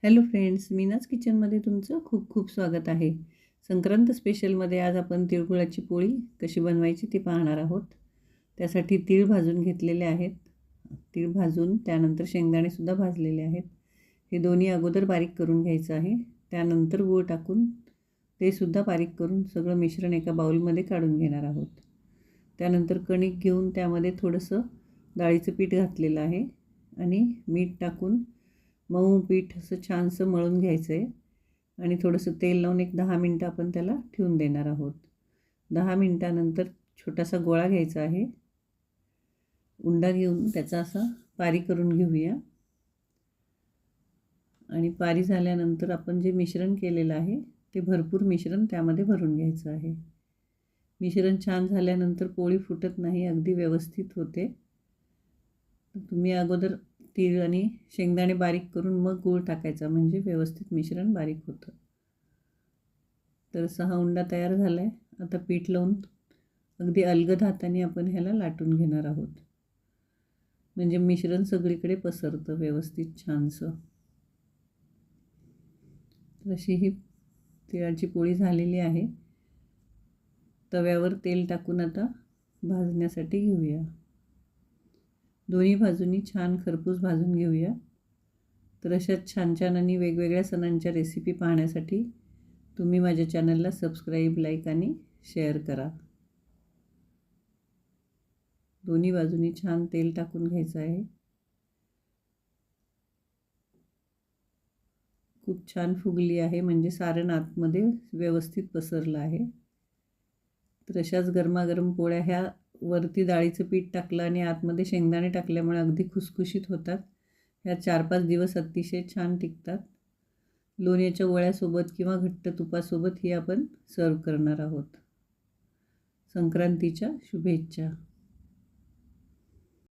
Hello friends, मीनाज किचनमध्ये तुमचं खूप खूप स्वागत आहे. संक्रांत स्पेशलमध्ये आज आपण तिळगुळाची पोळी कशी बनवायची ते पाहणार आहोत. त्यासाठी तीळ भाजून घेतलेले आहेत. तीळ भाजून त्यानंतर शेंगदाणेसुद्धा भाजलेले आहेत. हे दोन्ही अगोदर बारीक करून घ्यायचं आहे. त्यानंतर गूळ टाकून ते सुद्धा बारीक करून सगळं मिश्रण एका बाउलमध्ये काढून घेणार आहोत. त्यानंतर कणिक घेऊन त्यामध्ये थोडंसं डाळीचं पीठ घातलेलं आहे आणि मीठ टाकून मऊ पीठ असं छानसं मळून घ्यायचं आहे आणि थोडंसं तेल लावून एक 10 मिनटं आपण त्याला ठेवून देणार आहोत. 10 मिनटानंतर छोटासा गोळा घ्यायचा आहे. उंडा घेऊन त्याचा असा पारी करून घेऊया आणि पारी झाल्यानंतर आपण जे मिश्रण केलेलं आहे ते भरपूर मिश्रण त्यामध्ये भरून घ्यायचं आहे. मिश्रण छान झाल्यानंतर पोळी फुटत नाही, अगदी व्यवस्थित होते. तुम्ही अगोदर तीळ आणि शेंगदाणे बारीक करून मग गूळ टाकायचा, म्हणजे व्यवस्थित मिश्रण बारीक होतं. तर असा हा उंडा तयार झाला आहे. आता पीठ लावून अगदी अलगद हाताने आपण ह्याला लाटून घेणार आहोत, म्हणजे मिश्रण सगळीकडे पसरतं व्यवस्थित छानसं. अशी ही तिळाची पोळी झालेली आहे. तव्यावर तेल टाकून आता भाजण्यासाठी घेऊया. दोन्ही बाजूंनी छान खरपूस भाजून घेऊया. तर अशाच छान छान आणि वेगवेगळ्या सणांच्या रेसिपी पाहण्यासाठी तुम्ही माझ्या चॅनलला सबस्क्राईब, लाईक आणि शेअर करा. दोन्ही बाजूंनी छान तेल टाकून घ्यायचं आहे. खूप छान फुगली आहे, म्हणजे सारण आतमध्ये व्यवस्थित पसरलं आहे. तर अशाच गरमागरम पोळ्या ह्या वरती डाळीचं पीठ टाकलं आणि आतमध्ये शेंगदाणे टाकल्यामुळे अगदी खुसखुशीत होतात. ह्या 4-5 दिवस अतिशय छान टिकतात. लोण्याच्या गोळ्यासोबत किंवा घट्ट तुपासोबत ही आपण सर्व करणार आहोत. संक्रांतीच्या शुभेच्छा.